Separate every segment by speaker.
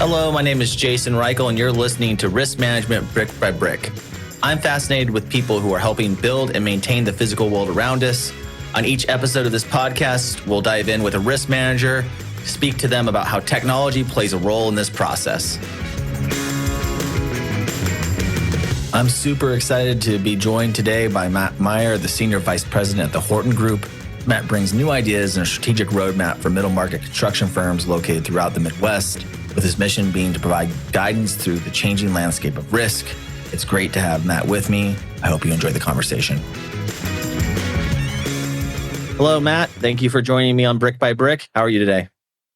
Speaker 1: Hello, my name is Jason Reichl, and you're listening to Risk Management Brick by Brick. I'm fascinated with people who are helping build and maintain the physical world around us. On each episode of this podcast, we'll dive in with a risk manager, speak to them about how technology plays a role in this process. I'm super excited to be joined today by Matt Meyer, the Senior Vice President at the Horton Group. Matt brings new ideas and a strategic roadmap for middle market construction firms located throughout the Midwest, with his mission being to provide guidance through the changing landscape of risk. It's great to have Matt with me. I hope you enjoy the conversation. Hello, Matt. Thank you for joining me on Brick by Brick. How are you today?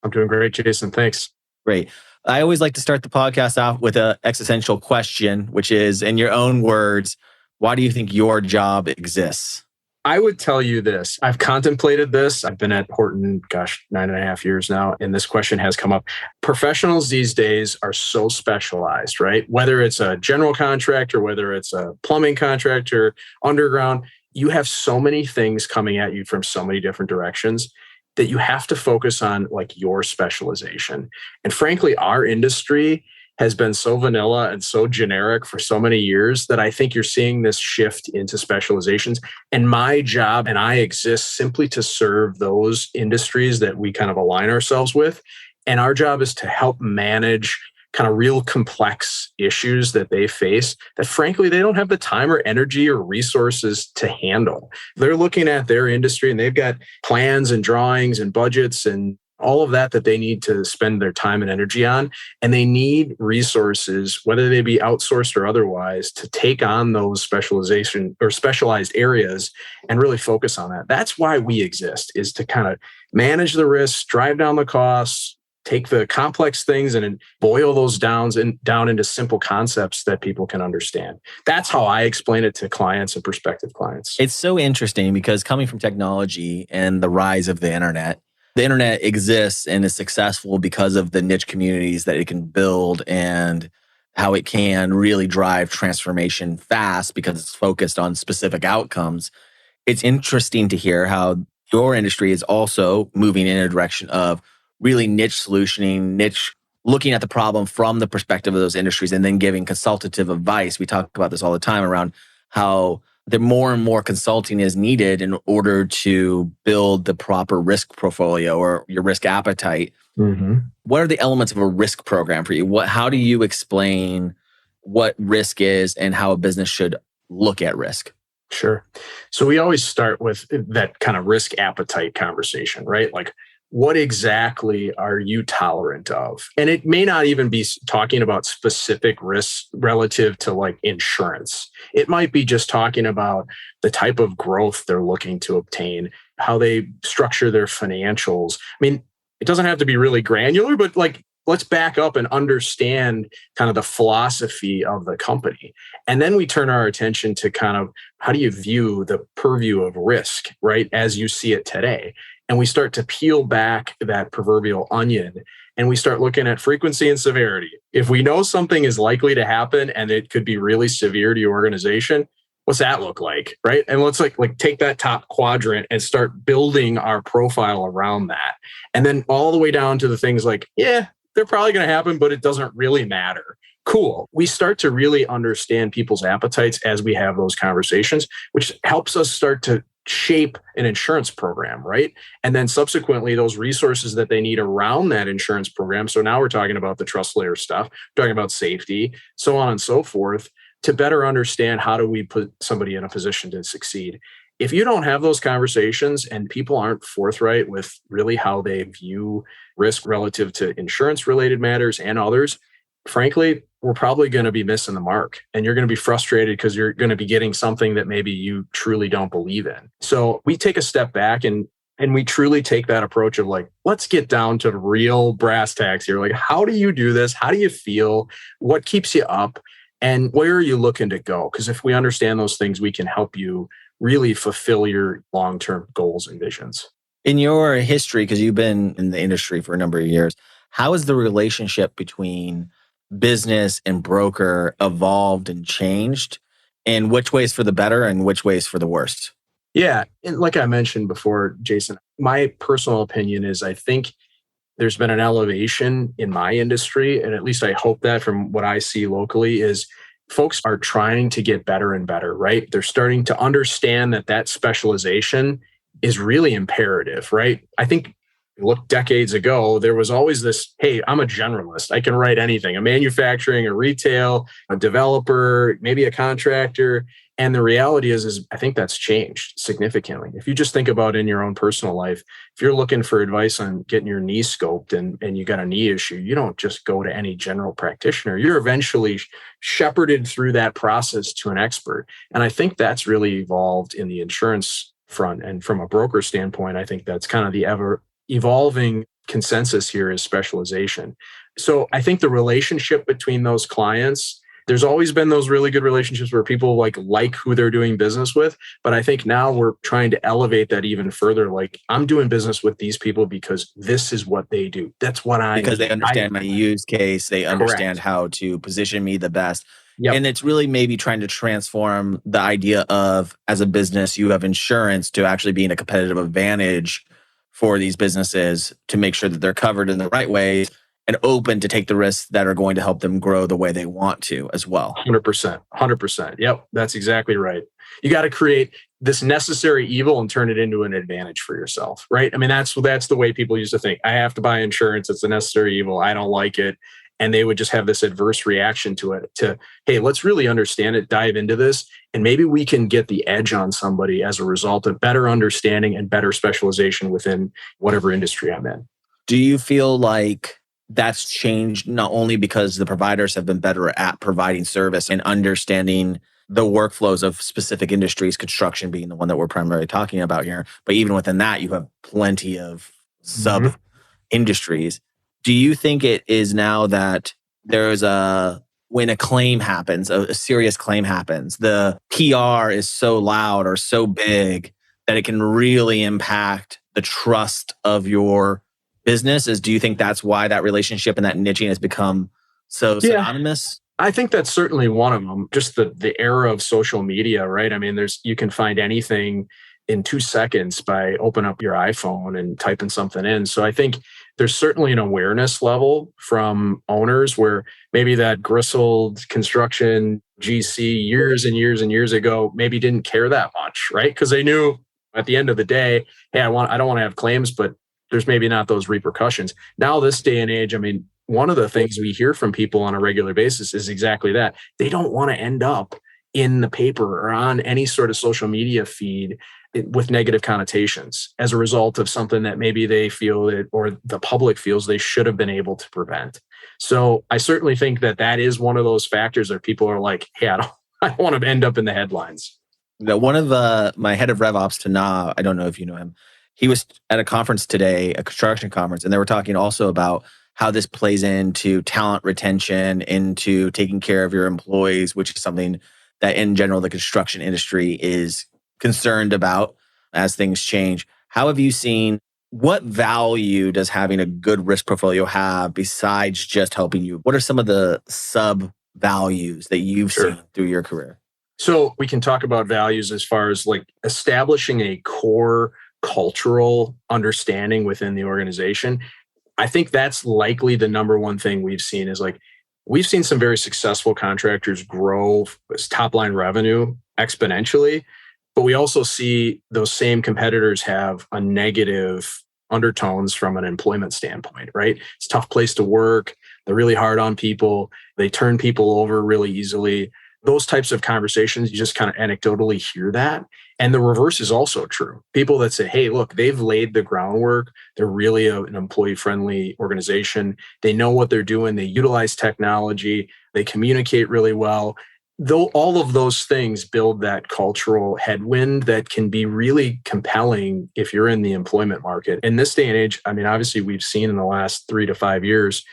Speaker 2: I'm doing great, Jason. Thanks.
Speaker 1: Great. I always like to start the podcast off with an existential question, which is, in your own words, why do you think your job exists?
Speaker 2: I would tell you this. I've contemplated this. I've been at Horton, 9.5 years now, and this question has come up. Professionals these days are so specialized, right? Whether it's a general contractor, whether it's a plumbing contractor, underground, you have so many things coming at you from so many different directions that you have to focus on like your specialization. And frankly, our industry has been so vanilla and so generic for so many years that I think you're seeing this shift into specializations. And my job, and I exist simply to serve those industries that we kind of align ourselves with. And our job is to help manage kind of real complex issues that they face that frankly, they don't have the time or energy or resources to handle. They're looking at their industry and they've got plans and drawings and budgets and all of that they need to spend their time and energy on. And they need resources, whether they be outsourced or otherwise, to take on those specialization or specialized areas and really focus on that. That's why we exist, is to kind of manage the risks, drive down the costs, take the complex things and boil those down into simple concepts that people can understand. That's how I explain it to clients and prospective clients.
Speaker 1: It's so interesting because coming from technology and the rise of the internet exists and is successful because of the niche communities that it can build and how it can really drive transformation fast because it's focused on specific outcomes. It's interesting to hear how your industry is also moving in a direction of really niche solutioning, looking at the problem from the perspective of those industries and then giving consultative advice. We talk about this all the time around how the more and more consulting is needed in order to build the proper risk portfolio or your risk appetite. Mm-hmm. What are the elements of a risk program for you? How do you explain what risk is and how a business should look at risk?
Speaker 2: Sure. So we always start with that kind of risk appetite conversation, right? Like, what exactly are you tolerant of? And it may not even be talking about specific risks relative to like insurance. It might be just talking about the type of growth they're looking to obtain, how they structure their financials. I mean, it doesn't have to be really granular, but like, let's back up and understand kind of the philosophy of the company. And then we turn our attention to kind of how do you view the purview of risk, right? As you see it today. And we start to peel back that proverbial onion and we start looking at frequency and severity. If we know something is likely to happen and it could be really severe to your organization, what's that look like, right? And let's like take that top quadrant and start building our profile around that. And then all the way down to the things like, yeah, they're probably going to happen, but it doesn't really matter. Cool. We start to really understand people's appetites as we have those conversations, which helps us start to shape an insurance program, right? And then subsequently, those resources that they need around that insurance program. So now we're talking about the trust layer stuff, we're talking about safety, so on and so forth, to better understand how do we put somebody in a position to succeed. If you don't have those conversations and people aren't forthright with really how they view risk relative to insurance-related matters and others, frankly, we're probably going to be missing the mark and you're going to be frustrated because you're going to be getting something that maybe you truly don't believe in. So we take a step back and we truly take that approach of like, let's get down to real brass tacks here. Like, how do you do this? How do you feel? What keeps you up? And where are you looking to go? Because if we understand those things, we can help you really fulfill your long-term goals and visions.
Speaker 1: In your history, because you've been in the industry for a number of years, how has the relationship between business and broker evolved and changed? And which ways for the better and which ways for the worst?
Speaker 2: Yeah. And like I mentioned before, Jason, my personal opinion is I think there's been an elevation in my industry, and at least I hope that from what I see locally is folks are trying to get better and better, right? They're starting to understand that specialization is really imperative, right? I think look, decades ago, there was always this, hey, I'm a generalist. I can write anything, a manufacturing, a retail, a developer, maybe a contractor. And the reality is I think that's changed significantly. If you just think about in your own personal life, if you're looking for advice on getting your knee scoped and you got a knee issue, you don't just go to any general practitioner. You're eventually shepherded through that process to an expert. And I think that's really evolved in the insurance front. And from a broker standpoint, I think that's kind of the ever evolving consensus here is specialization. So I think the relationship between those clients, there's always been those really good relationships where people like who they're doing business with. But I think now we're trying to elevate that even further. Like, I'm doing business with these people because this is what they do. That's what
Speaker 1: because they understand my use case. They understand how to position me the best. Yep. And it's really maybe trying to transform the idea of, as a business, you have insurance to actually being a competitive advantage for these businesses to make sure that they're covered in the right ways and open to take the risks that are going to help them grow the way they want to as well.
Speaker 2: 100%. 100%. Yep, that's exactly right. You got to create this necessary evil and turn it into an advantage for yourself, right? I mean, that's the way people used to think. I have to buy insurance. It's a necessary evil. I don't like it. And they would just have this adverse reaction to it to, hey, let's really understand it, dive into this, and maybe we can get the edge on somebody as a result of better understanding and better specialization within whatever industry I'm in.
Speaker 1: Do you feel like that's changed not only because the providers have been better at providing service and understanding the workflows of specific industries, construction being the one that we're primarily talking about here, but even within that, you have plenty of sub industries. Do you think it is now that there's when a claim happens, a serious claim happens, the PR is so loud or so big that it can really impact the trust of your business? Do you think that's why that relationship and that niching has become so synonymous?
Speaker 2: I think that's certainly one of them. Just the era of social media, right? I mean, you can find anything in 2 seconds by opening up your iPhone and typing something in. So I think there's certainly an awareness level from owners where maybe that gristled construction GC years and years and years ago maybe didn't care that much, right? Because they knew at the end of the day, hey, I don't want to have claims, but there's maybe not those repercussions. Now, this day and age, I mean, one of the things we hear from people on a regular basis is exactly that. They don't want to end up in the paper or on any sort of social media feed with negative connotations as a result of something that maybe they feel that, or the public feels they should have been able to prevent. So I certainly think that is one of those factors that people are like, hey, I don't want to end up in the headlines.
Speaker 1: Now, one of my head of RevOps to Na, I don't know if you know him, he was at a conference today, a construction conference, and they were talking also about how this plays into talent retention, into taking care of your employees, which is something that in general the construction industry is concerned about as things change. How have you seen, what value does having a good risk portfolio have besides just helping you? What are some of the sub values that you've seen through your career?
Speaker 2: So we can talk about values as far as like establishing a core cultural understanding within the organization. I think that's likely the number one thing we've seen is like, we've seen some very successful contractors grow top line revenue exponentially, but we also see those same competitors have a negative undertones from an employment standpoint, right? It's a tough place to work. They're really hard on people. They turn people over really easily. Those types of conversations, you just kind of anecdotally hear that. And the reverse is also true. People that say, hey, look, they've laid the groundwork. They're really an employee-friendly organization. They know what they're doing. They utilize technology. They communicate really well. Though all of those things build that cultural headwind that can be really compelling if you're in the employment market. In this day and age, I mean, obviously we've seen in the last 3 to 5 years,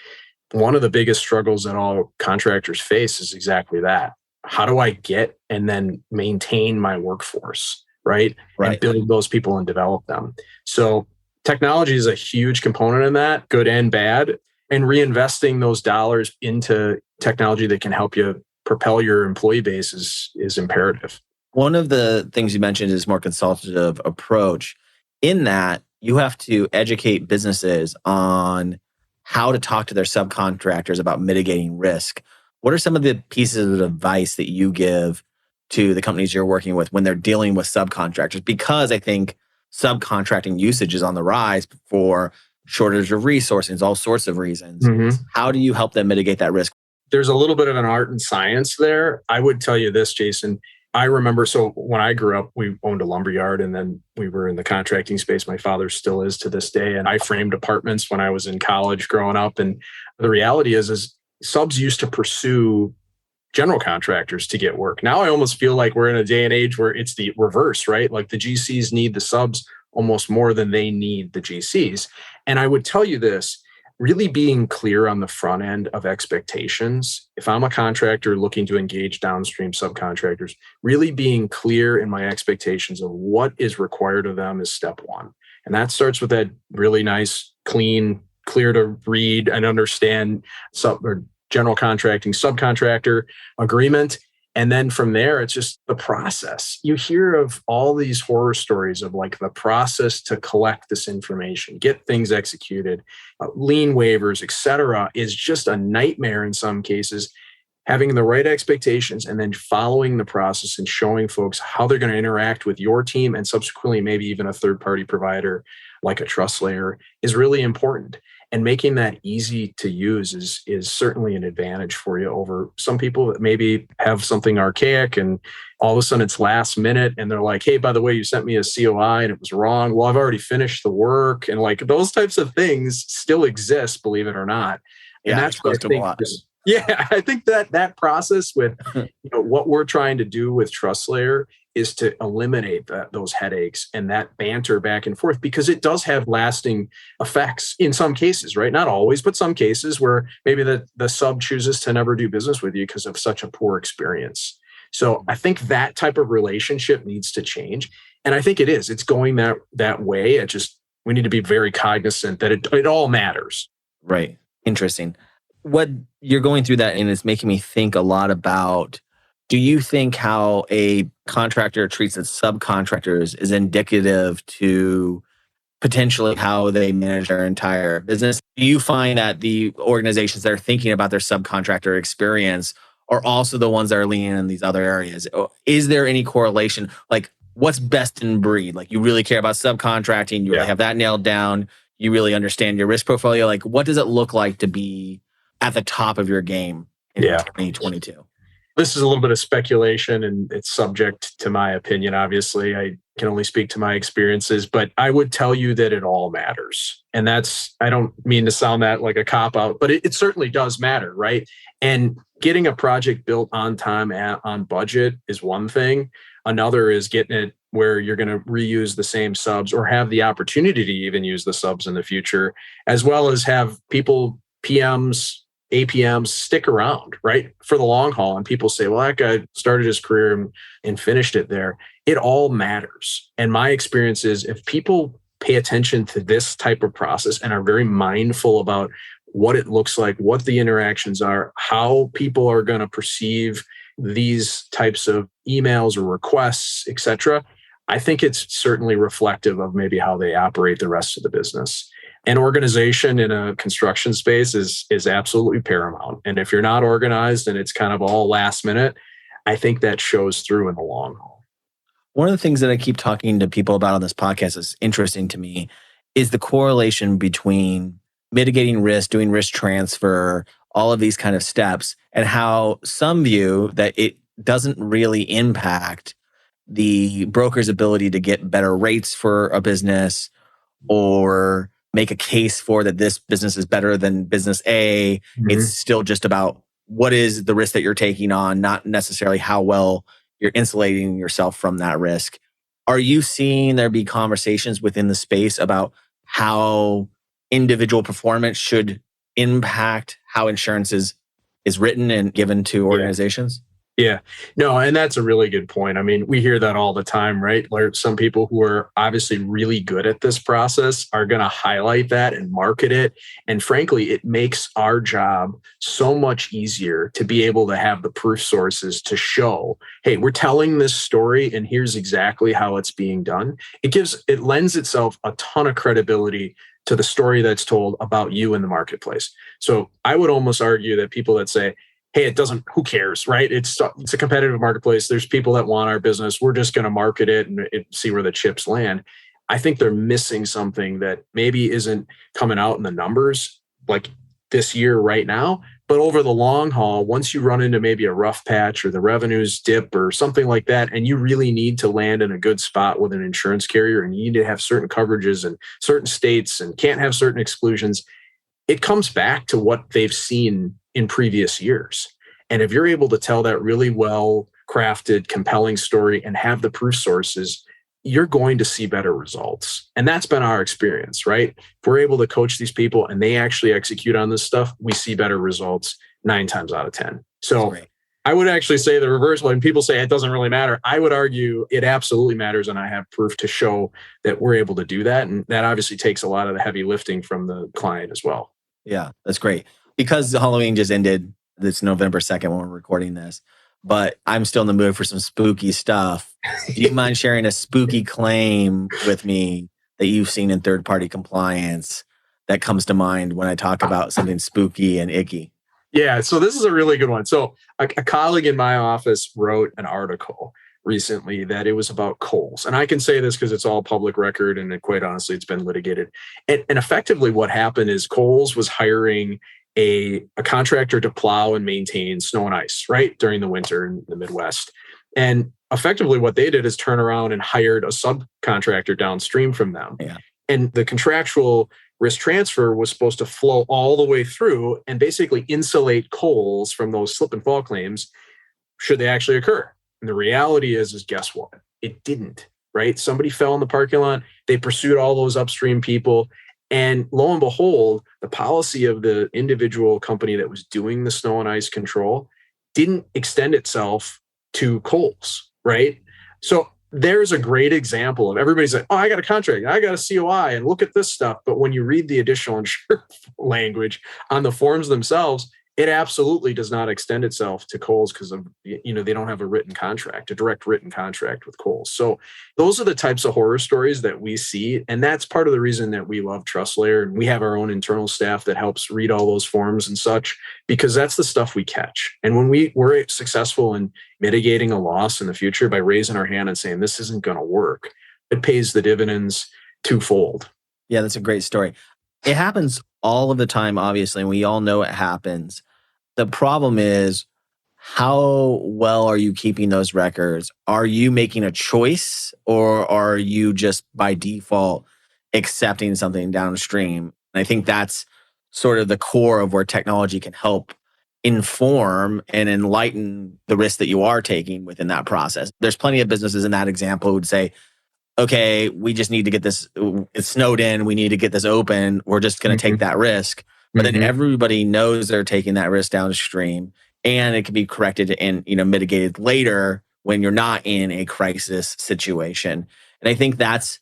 Speaker 2: one of the biggest struggles that all contractors face is exactly that. How do I get and then maintain my workforce, right? And build those people and develop them. So technology is a huge component in that, good and bad, and reinvesting those dollars into technology that can help you propel your employee base is imperative.
Speaker 1: One of the things you mentioned is more consultative approach. In that, you have to educate businesses on how to talk to their subcontractors about mitigating risk. What are some of the pieces of advice that you give to the companies you're working with when they're dealing with subcontractors? Because I think subcontracting usage is on the rise for shortage of resources, all sorts of reasons.
Speaker 2: Mm-hmm.
Speaker 1: How do you help them mitigate that risk?
Speaker 2: There's a little bit of an art and science there. I would tell you this, Jason. I remember, so when I grew up, we owned a lumber yard and then we were in the contracting space. My father still is to this day. And I framed apartments when I was in college growing up. And the reality is subs used to pursue general contractors to get work. Now I almost feel like we're in a day and age where it's the reverse, right? Like the GCs need the subs almost more than they need the GCs. And I would tell you this, really being clear on the front end of expectations. If I'm a contractor looking to engage downstream subcontractors, really being clear in my expectations of what is required of them is step one. And that starts with that really nice, clean, clear to read and understand general contracting subcontractor agreement. And then from there, it's just the process. You hear of all these horror stories of like the process to collect this information, get things executed, lien waivers, et cetera, is just a nightmare in some cases. Having the right expectations and then following the process and showing folks how they're going to interact with your team and subsequently maybe even a third-party provider like a trust layer is really important. And making that easy to use is certainly an advantage for you over some people that maybe have something archaic and all of a sudden it's last minute and they're like, hey, by the way, you sent me a COI and it was wrong. Well, I've already finished the work. And like those types of things still exist, believe it or not. And that's what I think. I think that process with what we're trying to do with Trust Layer is to eliminate those headaches and that banter back and forth, because it does have lasting effects in some cases, right? Not always, but some cases where maybe the sub chooses to never do business with you because of such a poor experience. So I think that type of relationship needs to change. And I think it is. It's going that way. We need to be very cognizant that it all matters.
Speaker 1: Right. Interesting. What you're going through that and it's making me think a lot about, do you think how a contractor treats its subcontractors is indicative to potentially how they manage their entire business? Do you find that the organizations that are thinking about their subcontractor experience are also the ones that are leaning in these other areas? Is there any correlation? Like, what's best in breed? Like, you really care about subcontracting, you really have that nailed down, you really understand your risk portfolio. Like, what does it look like to be at the top of your game in 2022?
Speaker 2: This is a little bit of speculation and it's subject to my opinion. Obviously, I can only speak to my experiences, but I would tell you that it all matters. And I don't mean to sound that like a cop out, but it certainly does matter, right? And getting a project built on time and on budget is one thing. Another is getting it where you're going to reuse the same subs or have the opportunity to even use the subs in the future, as well as have people, PMs, APMs stick around, right, for the long haul. And people say, well, that guy started his career and finished it there. It all matters. And my experience is if people pay attention to this type of process and are very mindful about what it looks like, what the interactions are, how people are going to perceive these types of emails or requests, et cetera, I think it's certainly reflective of maybe how they operate the rest of the business. And organization in a construction space is absolutely paramount. And if you're not organized and it's kind of all last minute, I think that shows through in the long haul.
Speaker 1: One of the things that I keep talking to people about on this podcast is interesting to me is the correlation between mitigating risk, doing risk transfer, all of these kind of steps, and how some view that it doesn't really impact the broker's ability to get better rates for a business or make a case for that this business is better than business A. Mm-hmm. It's still just about what is the risk that you're taking on, not necessarily how well you're insulating yourself from that risk. Are you seeing there be conversations within the space about how individual performance should impact how insurance is written and given to organizations?
Speaker 2: Yeah. No, and that's a really good point. I mean, we hear that all the time, right? Like some people who are obviously really good at this process are going to highlight that and market it. And frankly, it makes our job so much easier to be able to have the proof sources to show, hey, we're telling this story and here's exactly how it's being done. It lends itself a ton of credibility to the story that's told about you in the marketplace. So I would almost argue that people that say, hey, it doesn't, who cares, right? It's a competitive marketplace. There's people that want our business. We're just going to market it and see where the chips land. I think they're missing something that maybe isn't coming out in the numbers like this year right now. But over the long haul, once you run into maybe a rough patch or the revenues dip or something like that, and you really need to land in a good spot with an insurance carrier and you need to have certain coverages in certain states and can't have certain exclusions, it comes back to what they've seen in previous years. And if you're able to tell that really well crafted, compelling story and have the proof sources, you're going to see better results. And that's been our experience, right? If we're able to coach these people and they actually execute on this stuff, we see better results 9 times out of 10. So I would actually say the reverse. When people say it doesn't really matter, I would argue it absolutely matters. And I have proof to show that we're able to do that. And that obviously takes a lot of the heavy lifting from the client as well.
Speaker 1: Yeah, that's great. Because Halloween just ended, it's November 2nd when we're recording this, but I'm still in the mood for some spooky stuff. Do you mind sharing a spooky claim with me that you've seen in third-party compliance that comes to mind when I talk about something spooky and icky?
Speaker 2: Yeah, so this is a really good one. So a colleague in my office wrote an article recently that it was about Kohl's. And I can say this because it's all public record and quite honestly, it's been litigated. And effectively what happened is Kohl's was hiring a contractor to plow and maintain snow and ice, right, during the winter in the Midwest. And effectively what they did is turn around and hired a subcontractor downstream from them.
Speaker 1: Yeah.
Speaker 2: And the contractual risk transfer was supposed to flow all the way through and basically insulate Kohl's from those slip and fall claims should they actually occur. And the reality is guess what? It didn't, right? Somebody fell in the parking lot. They pursued all those upstream people. And lo and behold, the policy of the individual company that was doing the snow and ice control didn't extend itself to Kohl's, right? So there's a great example of everybody's like, oh, I got a contract, I got a COI, and look at this stuff. But when you read the additional insurance language on the forms themselves, it absolutely does not extend itself to Kohl's because of, they don't have a direct written contract with Kohl's. So those are the types of horror stories that we see. And that's part of the reason that we love TrustLayer. And we have our own internal staff that helps read all those forms and such, because that's the stuff we catch. And when we're successful in mitigating a loss in the future by raising our hand and saying, this isn't going to work, it pays the dividends twofold.
Speaker 1: Yeah, that's a great story. It happens all of the time, obviously, and we all know it happens. The problem is, how well are you keeping those records? Are you making a choice, or are you just by default accepting something downstream? And I think that's sort of the core of where technology can help inform and enlighten the risk that you are taking within that process. There's plenty of businesses in that example who would say, okay, we just need to get this, it's snowed in, we need to get this open, we're just going to take that risk. But then everybody knows they're taking that risk downstream, and it can be corrected and mitigated later when you're not in a crisis situation. And I think that's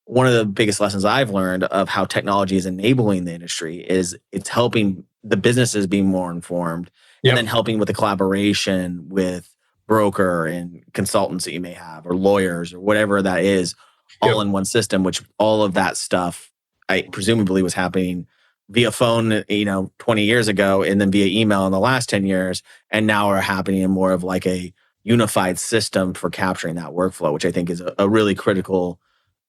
Speaker 1: one of the biggest lessons I've learned of how technology is enabling the industry is it's helping the businesses be more informed, and then helping with the collaboration with broker and consultants that you may have, or lawyers, or whatever that is, all in one system, which all of that stuff, I presumably was happening via phone, 20 years ago, and then via email in the last 10 years. And now are happening in more of like a unified system for capturing that workflow, which I think is a really critical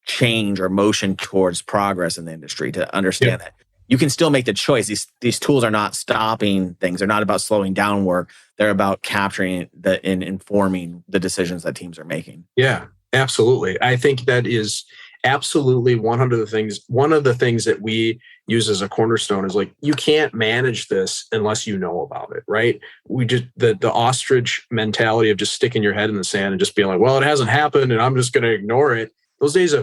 Speaker 1: change or motion towards progress in the industry, to understand that you can still make the choice. These tools are not stopping things. They're not about slowing down work. They're about capturing and informing the decisions that teams are making.
Speaker 2: Yeah, absolutely. I think that is absolutely one of the things that we use as a cornerstone is like, you can't manage this unless you know about it, right? We just, the ostrich mentality of just sticking your head in the sand and just being like, well, it hasn't happened and I'm just going to ignore it. Those days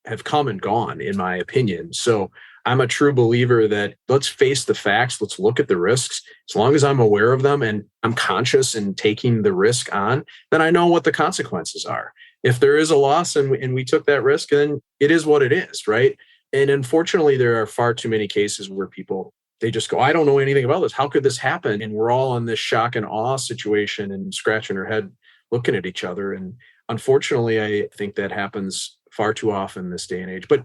Speaker 2: have come and gone, in my opinion. So I'm a true believer that let's face the facts. Let's look at the risks. As long as I'm aware of them and I'm conscious in taking the risk on, then I know what the consequences are. If there is a loss and we took that risk, then it is what it is, right? And unfortunately, there are far too many cases where people, they just go, I don't know anything about this. How could this happen? And we're all in this shock and awe situation and scratching our head looking at each other. And unfortunately, I think that happens far too often this day and age. But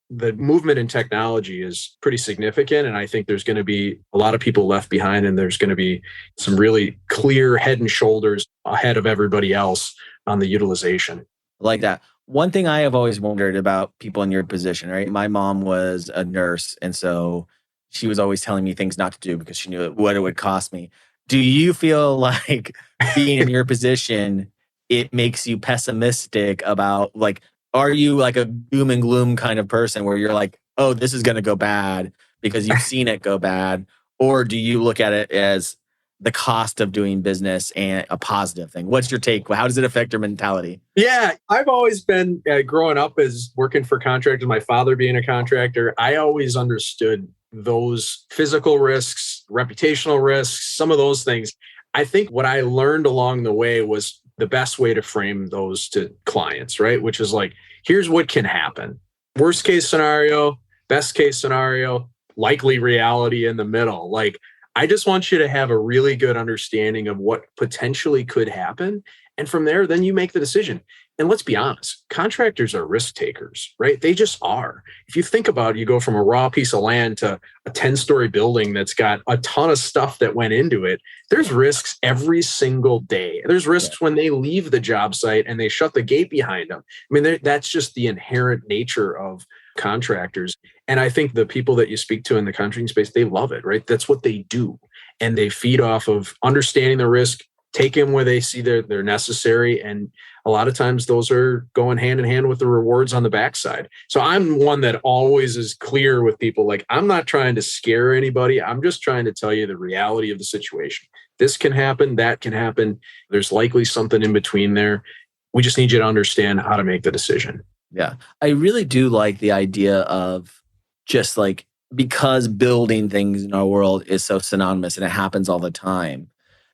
Speaker 2: the movement in technology is pretty significant. And I think there's going to be a lot of people left behind, and there's going to be some really clear head and shoulders ahead of everybody else on the utilization.
Speaker 1: Like that. One thing I have always wondered about people in your position, right? My mom was a nurse, and so she was always telling me things not to do because she knew what it would cost me. Do you feel like being in your position, it makes you pessimistic about, like, are you like a doom and gloom kind of person where you're like, oh, this is going to go bad because you've seen it go bad? Or do you look at it as the cost of doing business and a positive thing? What's your take? How does it affect your mentality?
Speaker 2: Yeah, I've always been growing up as working for contractors, my father being a contractor, I always understood those physical risks, reputational risks, some of those things. I think what I learned along the way was the best way to frame those to clients, right? Which is like, here's what can happen. Worst case scenario, best case scenario, likely reality in the middle. Like, I just want you to have a really good understanding of what potentially could happen. And from there, then you make the decision. And let's be honest, contractors are risk takers, right? They just are. If you think about it, you go from a raw piece of land to a 10-story building that's got a ton of stuff that went into it. There's risks every single day. There's risks when they leave the job site and they shut the gate behind them. I mean, that's just the inherent nature of contractors. And I think the people that you speak to in the contracting space, they love it, right? That's what they do. And they feed off of understanding the risk, take them where they see they're necessary. And a lot of times those are going hand in hand with the rewards on the backside. So I'm one that always is clear with people. Like, I'm not trying to scare anybody. I'm just trying to tell you the reality of the situation. This can happen. That can happen. There's likely something in between there. We just need you to understand how to make the decision.
Speaker 1: Yeah. I really do like the idea of just like, because building things in our world is so synonymous and it happens all the time,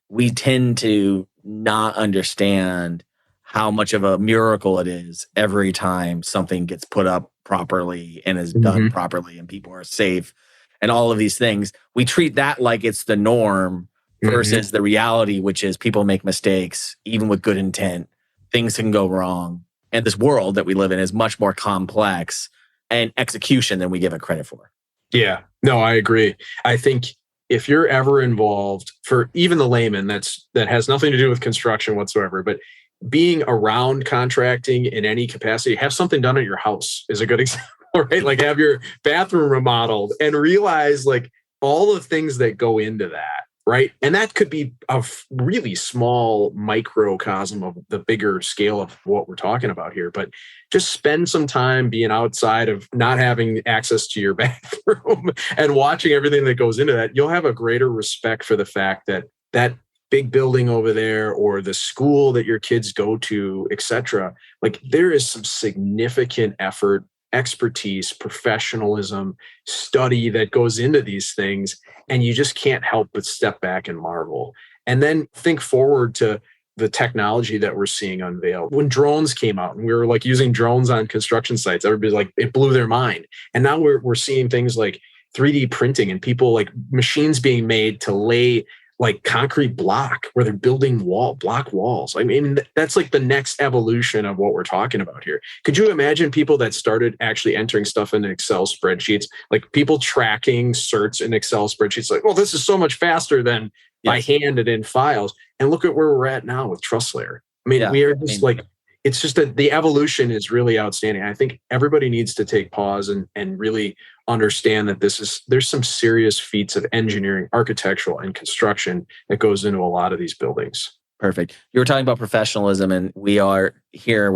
Speaker 1: we tend to not understand how much of a miracle it is every time something gets put up properly and is done properly and people are safe and all of these things. We treat that like it's the norm versus the reality, which is people make mistakes, even with good intent. Things can go wrong. And this world that we live in is much more complex and execution than we give it credit for.
Speaker 2: Yeah, no, I agree. I think if you're ever involved, for even the layman, that has nothing to do with construction whatsoever, but being around contracting in any capacity, have something done at your house is a good example, right? Like, have your bathroom remodeled and realize like all the things that go into that, right? And that could be a really small microcosm of the bigger scale of what we're talking about here. But just spend some time being outside of not having access to your bathroom and watching everything that goes into that. You'll have a greater respect for the fact that that big building over there or the school that your kids go to, et cetera, like there is some significant effort, expertise, professionalism, study that goes into these things. And you just can't help but step back and marvel. And then think forward to the technology that we're seeing unveiled. When drones came out and we were like using drones on construction sites, everybody's like, it blew their mind. And now we're seeing things like 3D printing and people like machines being made to lay like concrete block where they're building block walls. I mean, that's like the next evolution of what we're talking about here. Could you imagine people that started actually entering stuff in Excel spreadsheets, like people tracking certs in Excel spreadsheets, like, well, this is so much faster than by hand and in files. And look at where we're at now with truss layer. I mean, we are just like, it's just that the evolution is really outstanding. I think everybody needs to take pause and really understand that there's some serious feats of engineering, architectural, and construction that goes into a lot of these buildings.
Speaker 1: Perfect. You were talking about professionalism, and we're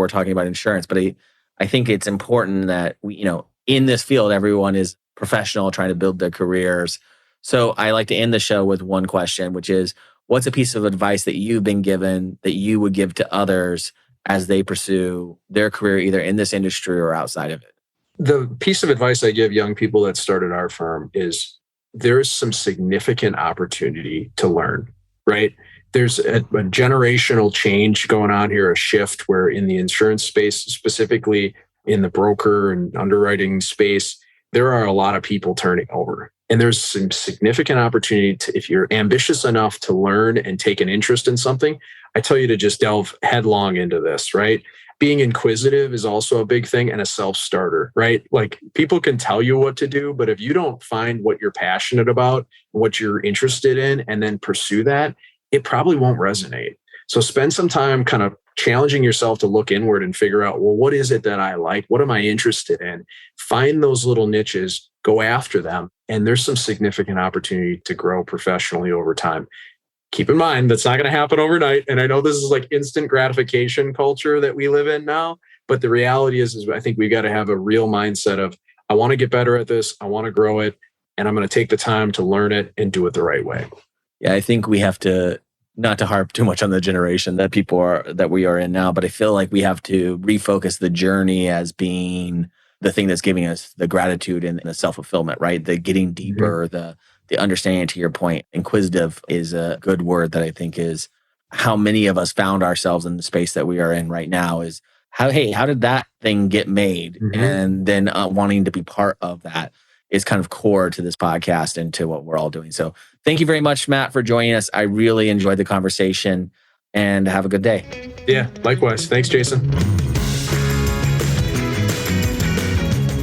Speaker 1: talking about insurance, but I think it's important that we, in this field, everyone is professional trying to build their careers. So I like to end the show with one question, which is, what's a piece of advice that you've been given that you would give to others as they pursue their career either in this industry or outside of it?
Speaker 2: The piece of advice I give young people that start at our firm is there is some significant opportunity to learn, right? There's a generational change going on here, a shift where in the insurance space, specifically in the broker and underwriting space, there are a lot of people turning over. And there's some significant opportunity to, if you're ambitious enough to learn and take an interest in something, I tell you to just delve headlong into this, right? Being inquisitive is also a big thing, and a self-starter, right? Like, people can tell you what to do, but if you don't find what you're passionate about, what you're interested in, and then pursue that, it probably won't resonate. So spend some time kind of challenging yourself to look inward and figure out, well, what is it that I like? What am I interested in? Find those little niches, go after them. And there's some significant opportunity to grow professionally over time. Keep in mind, that's not going to happen overnight. And I know this is like instant gratification culture that we live in now. But the reality is I think we got to have a real mindset of, I want to get better at this. I want to grow it. And I'm going to take the time to learn it and do it the right way.
Speaker 1: Yeah, I think we have to, not to harp too much on the generation that we are in now, but I feel like we have to refocus the journey as being the thing that's giving us the gratitude and the self-fulfillment, right? The getting deeper, the understanding. To your point, inquisitive is a good word that I think is how many of us found ourselves in the space that we are in right now. Is how did that thing get made? And then wanting to be part of that is kind of core to this podcast and to what we're all doing. So thank you very much, Matt, for joining us. I really enjoyed the conversation, and have a good day.
Speaker 2: Yeah, likewise. Thanks, Jason.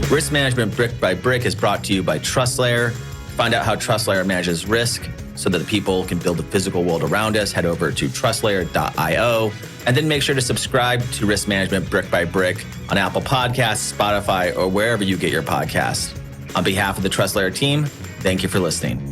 Speaker 1: Risk Management Brick by Brick is brought to you by TrustLayer. Find out how TrustLayer manages risk so that the people can build the physical world around us. Head over to trustlayer.io, and then make sure to subscribe to Risk Management Brick by Brick on Apple Podcasts, Spotify, or wherever you get your podcasts. On behalf of the TrustLayer team, thank you for listening.